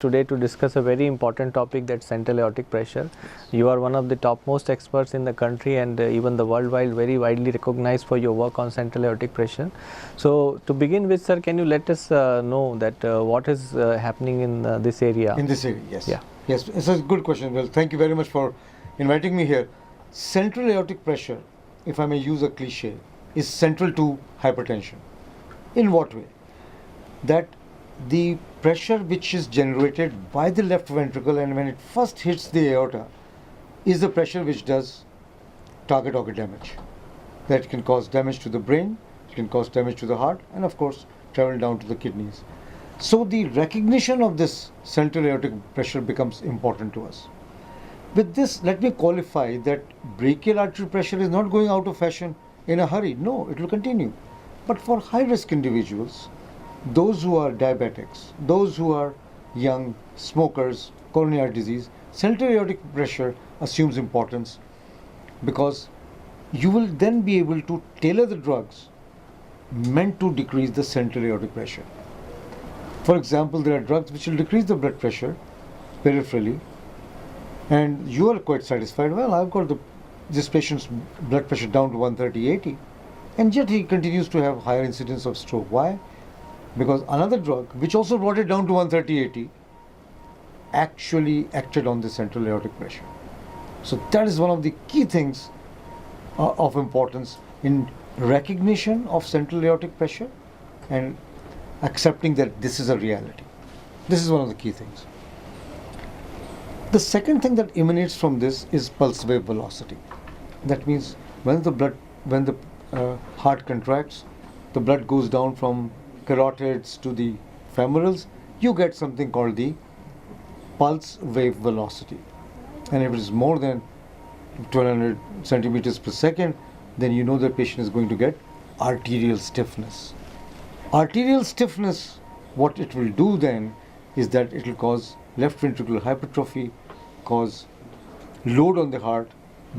today to discuss a very important topic, that's central aortic pressure. You are one of the topmost experts in the country and even the worldwide, very widely recognized for your work on central aortic pressure. So to begin with, sir, can you let us know that what is happening in this area? In this area, yes. Yeah. Yes, it's a good question. Well, thank you very much for inviting me here. Central aortic pressure, if I may use a cliche, is central to hypertension. In what way? That the pressure which is generated by the left ventricle and when it first hits the aorta is the pressure which does target organ damage. That can cause damage to the brain, it can cause damage to the heart, and of course travel down to the kidneys. So the recognition of this central aortic pressure becomes important to us. With this, let me qualify that brachial artery pressure is not going out of fashion in a hurry. No, it will continue. But for high-risk individuals, those who are diabetics, those who are young, smokers, coronary heart disease, central aortic pressure assumes importance because you will then be able to tailor the drugs meant to decrease the central aortic pressure. For example, there are drugs which will decrease the blood pressure peripherally, and you are quite satisfied. Well, I've got this patient's blood pressure down to 130/80, and yet he continues to have higher incidence of stroke. Why? Because another drug, which also brought it down to 130/80, actually acted on the central aortic pressure. So that is one of the key things of importance in recognition of central aortic pressure and accepting that this is a reality. This is one of the key things. The second thing that emanates from this is pulse wave velocity. That means when the heart contracts, the blood goes down from carotids to the femorals, you get something called the pulse wave velocity. And if it is more than 1200 centimeters per second, then you know the patient is going to get arterial stiffness. Arterial stiffness, what it will do then is that it will cause left ventricular hypertrophy, cause load on the heart,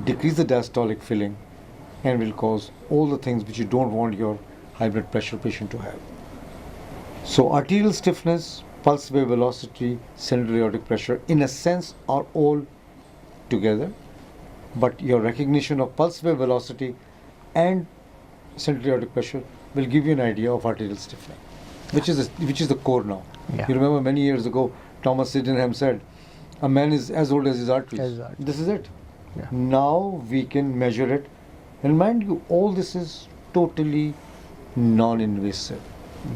decrease the diastolic filling, and will cause all the things which you don't want your high blood pressure patient to have. So arterial stiffness, pulse wave velocity, central aortic pressure, in a sense, are all together. But your recognition of pulse wave velocity and central aortic pressure will give you an idea of arterial stiffening, which is the core now. Yeah. You remember many years ago, Thomas Sydenham said, a man is as old as his arteries. This is it. Yeah. Now we can measure it. And mind you, all this is totally non-invasive.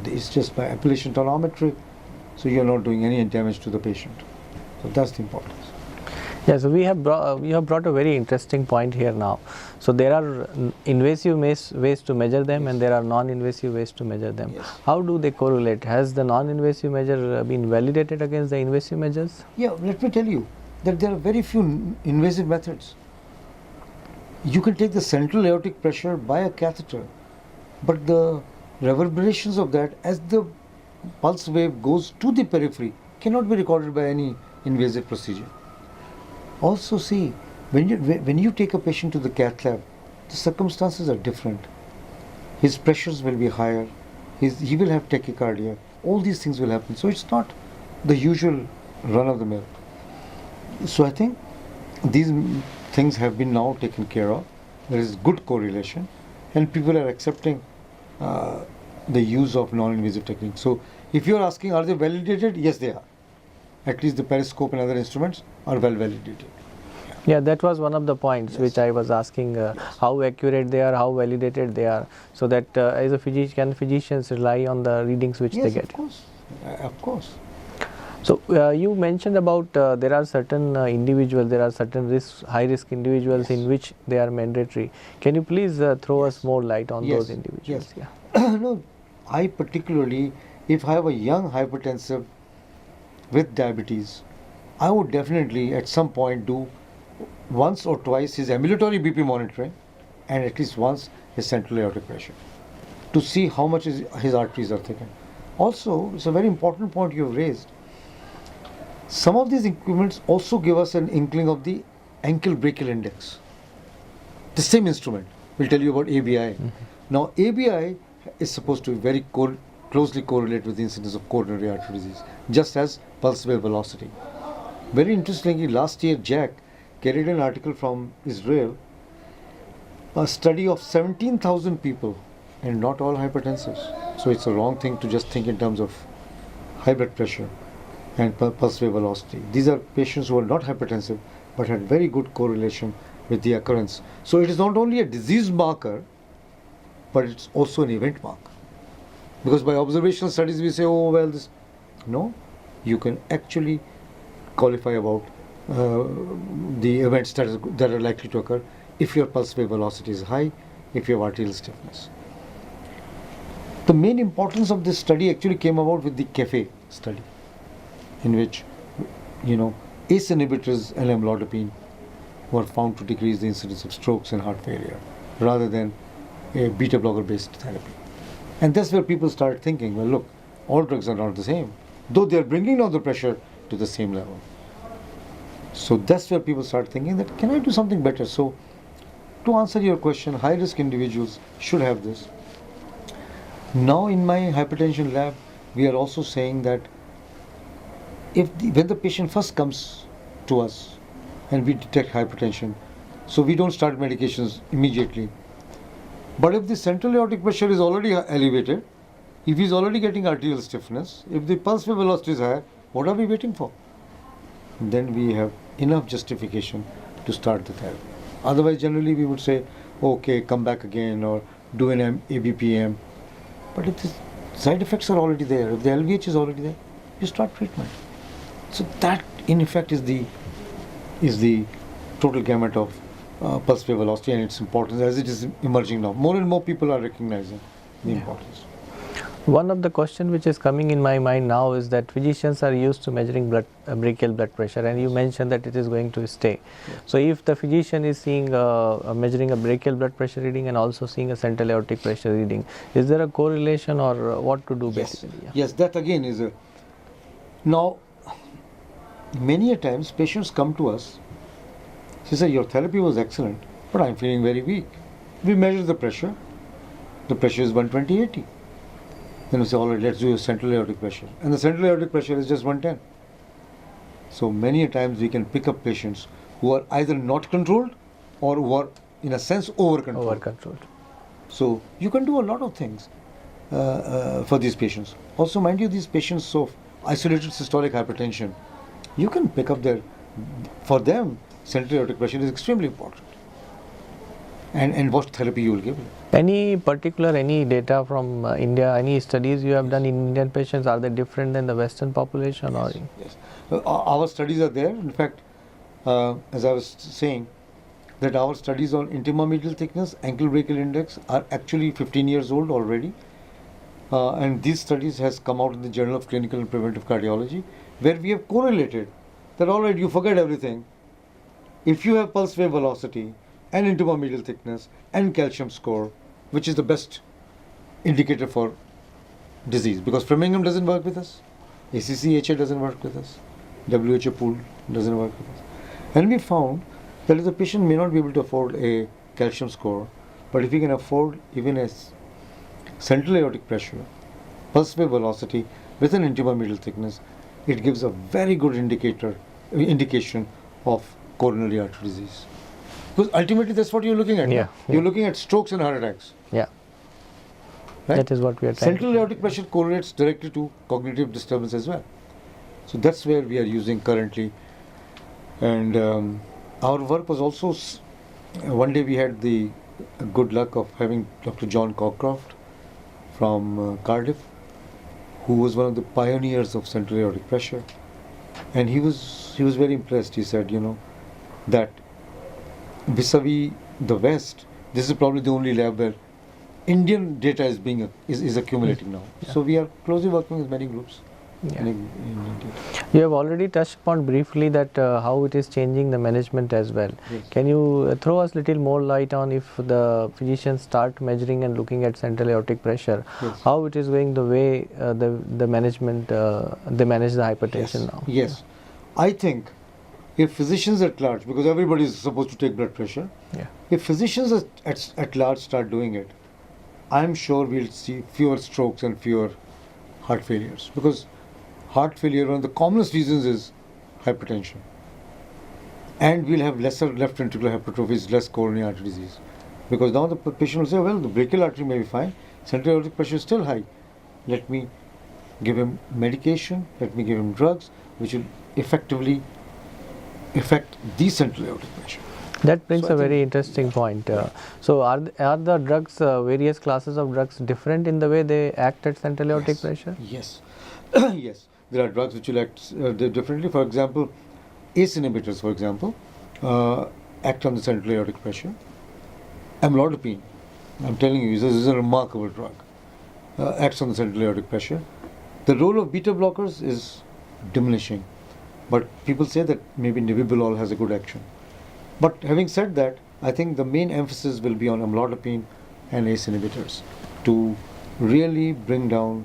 It's just by appellation tonometry, so you're not doing any damage to the patient. So that's the importance. Yeah, so we have brought a very interesting point here now. So there are invasive ways to measure them, Yes. and there are non-invasive ways to measure them. Yes. How do they correlate? Has the non-invasive measure been validated against the invasive measures? Yeah, let me tell you that there are very few invasive methods. You can take the central aortic pressure by a catheter, but the reverberations of that as the pulse wave goes to the periphery cannot be recorded by any invasive procedure. Also see, when you take a patient to the cath lab, the circumstances are different. His pressures will be higher, he will have tachycardia, all these things will happen. So it's not the usual run of the mill. So I think these things have been now taken care of. There is good correlation and people are accepting the use of non-invasive techniques. So if you are asking, are they validated? Yes, they are. At least the periscope and other instruments are well validated. Yeah, that was one of the points Yes. which I was asking, how accurate they are, how validated they are, so that as a physician, can physicians rely on the readings which they Yes, get? of course. Of course. So you mentioned about there are certain individuals, there are certain high risk individuals Yes. in which they are mandatory. Can you please throw Yes. us more light on Yes. those individuals? Yes. Yeah. No, I particularly, if I have a young hypertensive with diabetes, I would definitely at some point do once or twice his ambulatory BP monitoring and at least once his central aortic pressure to see how much his arteries are thickened. Also, it's a very important point you've raised. Some of these equipments also give us an inkling of the ankle brachial index. The same instrument will tell you about ABI. Mm-hmm. Now, ABI is supposed to be very closely correlate with the incidence of coronary artery disease, just as pulse wave velocity. Very interestingly, last year Jack carried an article from Israel, a study of 17,000 people, and not all hypertensives. So it's a wrong thing to just think in terms of high blood pressure and pulse wave velocity. These are patients who are not hypertensive but had very good correlation with the occurrence. So it is not only a disease marker, but it's also an event marker. Because by observational studies we say, oh well, this. No, you can actually qualify about the events that are likely to occur if your pulse wave velocity is high, if you have arterial stiffness. The main importance of this study actually came about with the CAFE study, in which, ACE inhibitors and amlodipine were found to decrease the incidence of strokes and heart failure, rather than a beta blocker based therapy. And that's where people start thinking, well, look, all drugs are not the same, though they are bringing down the pressure to the same level. So that's where people start thinking that, can I do something better? So to answer your question, high risk individuals should have this. Now in my hypertension lab, we are also saying that when the patient first comes to us and we detect hypertension, so we don't start medications immediately. But if the central aortic pressure is already elevated, if he's already getting arterial stiffness, if the pulse wave velocity is higher, what are we waiting for? Then we have enough justification to start the therapy. Otherwise, generally we would say, okay, come back again or do an ABPM. But if the side effects are already there, if the LVH is already there, you start treatment. So that, in effect, is the total gamut of pulse wave velocity and its importance as it is emerging now. More and more people are recognizing the importance. One of the questions which is coming in my mind now is that physicians are used to measuring brachial blood pressure, and you mentioned that it is going to stay. Yeah. So if the physician is seeing measuring a brachial blood pressure reading and also seeing a central aortic pressure reading, is there a correlation or what to do basically? Yes, yes, that again is a... Now, many a times patients come to us, she says, your therapy was excellent, but I'm feeling very weak. We measure the pressure is 120/80. Then we say, all right, let's do a central aortic pressure. And the central aortic pressure is just 110. So many a times we can pick up patients who are either not controlled or who are, in a sense, over-controlled. So you can do a lot of things for these patients. Also, mind you, these patients of isolated systolic hypertension, you can pick up for them, central aortic pressure is extremely important. And what therapy you will give them. Any data from India, any studies you have done in Indian patients, are they different than the Western population? Yes. Our studies are there. In fact, as I was saying, that our studies on intima medial thickness, ankle brachial index are actually 15 years old already. And these studies has come out in the Journal of Clinical and Preventive Cardiology, where we have correlated that, all right, you forget everything. If you have pulse wave velocity and intima medial thickness and calcium score, which is the best indicator for disease, because Framingham doesn't work with us, ACC-HA doesn't work with us, WHO pool doesn't work with us. And we found that if the patient may not be able to afford a calcium score, but if he can afford even a central aortic pressure, pulse wave velocity with an intima medial thickness, it gives a very good indication of coronary artery disease. Because ultimately that's what you're looking at. You're looking at strokes and heart attacks. Yeah. Right? That is what we are trying Central aortic pressure correlates directly to cognitive disturbance as well. So that's where we are using currently. And our work was also, one day we had the good luck of having Dr. John Cockcroft from Cardiff, who was one of the pioneers of central aortic pressure. And he was very impressed. He said, that vis-a-vis the West, this is probably the only lab where Indian data is accumulating now. Yeah. So we are closely working with many groups in India. You have already touched upon briefly that how it is changing the management as well. Yes. Can you throw us a little more light on if the physicians start measuring and looking at central aortic pressure, how it is going the way the management, they manage the hypertension now? Yes. I think if physicians at large, because everybody is supposed to take blood pressure, if physicians at large start doing it, I'm sure we'll see fewer strokes and fewer heart failures, because heart failure, one of the commonest reasons is hypertension. And we'll have lesser left ventricular hypertrophy, less coronary artery disease. Because now the patient will say, well, the brachial artery may be fine, central aortic pressure is still high. Let me give him medication, let me give him drugs, which will effectively affect the central aortic pressure. That brings So I a very think- interesting point. So are the drugs, various classes of drugs different in the way they act at central aortic Yes. pressure? Yes. Yes. There are drugs which will act differently. For example, ACE inhibitors, for example, act on the central aortic pressure. Amlodipine, I'm telling you, this is a remarkable drug. Acts on the central aortic pressure. The role of beta blockers is diminishing, but people say that maybe nebivolol has a good action. But having said that, I think the main emphasis will be on amlodipine and ACE inhibitors to really bring down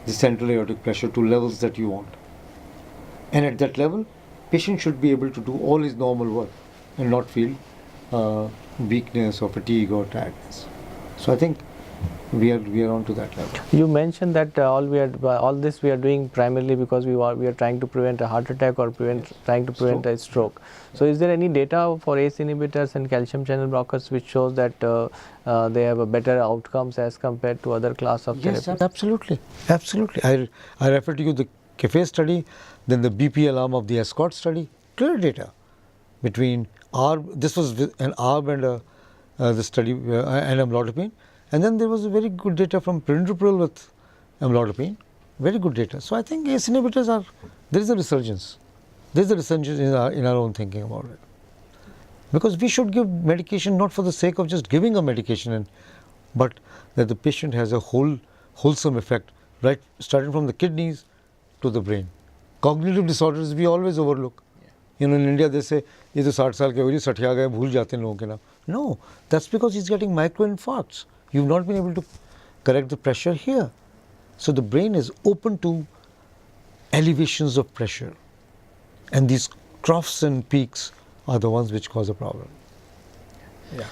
the central aortic pressure to levels that you want. And at that level, patient should be able to do all his normal work and not feel weakness or fatigue or tiredness. So I think we are on to that level. You mentioned that all this we are doing primarily because we are trying to prevent a heart attack or trying to prevent a stroke. So is there any data for ACE inhibitors and calcium channel blockers which shows that they have a better outcomes as compared to other class of Yes, therapies? absolutely. Absolutely. I refer to you the CAFE study, then the BPL arm of the ESCOT study. Clear data between this was an ARB and the study and amlodipine. And then there was a very good data from perindopril with amlodipine. Very good data. So I think ACE inhibitors there is a resurgence. There is a resurgence in our own thinking about it. Because we should give medication not for the sake of just giving a medication, but that the patient has a wholesome effect, right, starting from the kidneys to the brain. Cognitive disorders we always overlook. You know, in India they say, "ये तो 60 साल के हो गए, सठिया गए, भूल जाते हैं लोगों के नाम." No, that's because he's getting microinfarcts. You've not been able to correct the pressure here. So the brain is open to elevations of pressure. And these troughs and peaks are the ones which cause a problem.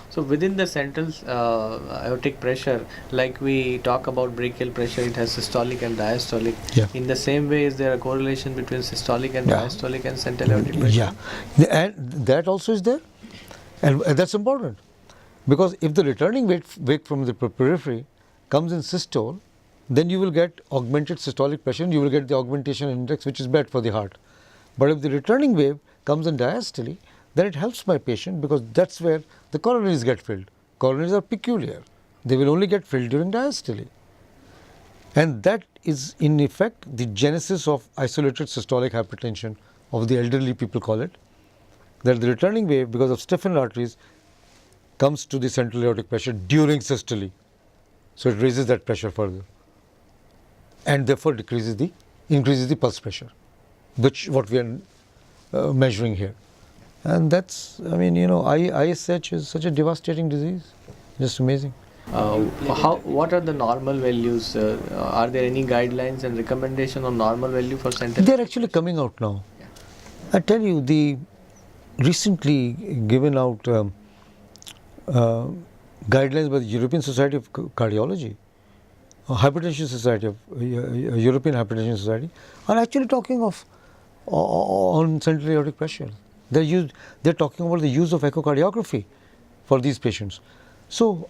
So within the central aortic pressure, like we talk about brachial pressure, it has systolic and diastolic. Yeah. In the same way, is there a correlation between systolic and Yeah. diastolic and central aortic pressure? Yeah, and that also is there, and that's important, because if the returning wave from the periphery comes in systole, then you will get augmented systolic pressure and you will get the augmentation index, which is bad for the heart. But if the returning wave comes in diastole, then it helps my patient, because that's where the coronaries get filled. Coronaries are peculiar. They will only get filled during diastole. And that is in effect the genesis of isolated systolic hypertension of the elderly people call it. That the returning wave, because of stiffened arteries, comes to the central aortic pressure during systole. So it raises that pressure further. And therefore increases the pulse pressure, which what we are measuring here. And that's, I mean, you know, ISH is such a devastating disease, just amazing. What are the normal values? Are there any guidelines and recommendation on normal value for central? They're actually coming out now. I tell you, the recently given out guidelines by the European Society of Cardiology, Hypertension Society of European Hypertension Society, are actually talking of on central aortic pressure. They're talking about the use of echocardiography for these patients. So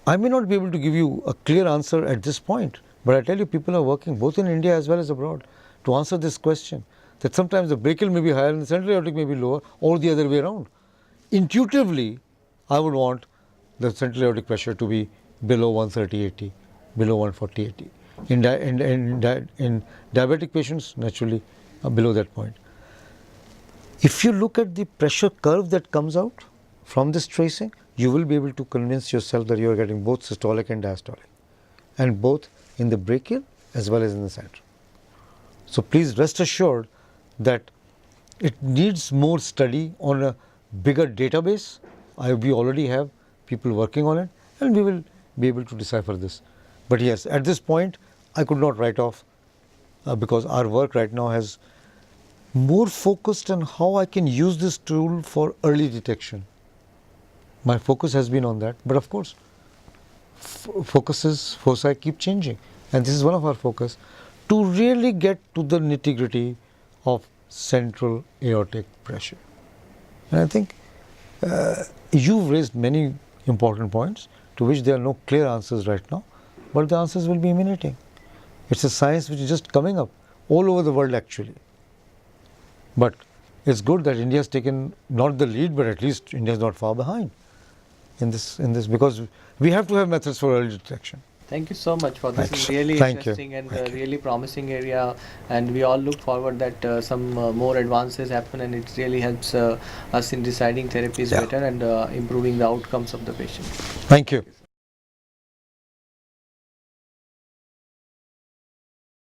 I may not be able to give you a clear answer at this point, but I tell you, people are working both in India as well as abroad to answer this question, that sometimes the brachial may be higher and the central aortic may be lower, or the other way around. Intuitively, I would want the central aortic pressure to be below 130/80, below 140/80. In diabetic patients, naturally below that point. If you look at the pressure curve that comes out from this tracing, you will be able to convince yourself that you are getting both systolic and diastolic, and both in the brachial as well as in the center. So please rest assured that it needs more study on a bigger database. We already have people working on it, and we will be able to decipher this. But yes, at this point, I could not write off because our work right now has more focused on how I can use this tool for early detection. My focus has been on that, but of course, foci keep changing. and this is one of our focus, to really get to the nitty-gritty of central aortic pressure. And I think you've raised many important points to which there are no clear answers right now, but the answers will be emanating. It's a science which is just coming up all over the world actually. But it's good that India has taken not the lead, but at least India is not far behind in this because we have to have methods for early detection. Thank you so much for this. Thanks. Is really Thank you. interesting and Thank you. really promising area, and we all look forward that some more advances happen, and it really helps us in deciding therapies Yeah. better and improving the outcomes of the patient. Thank you.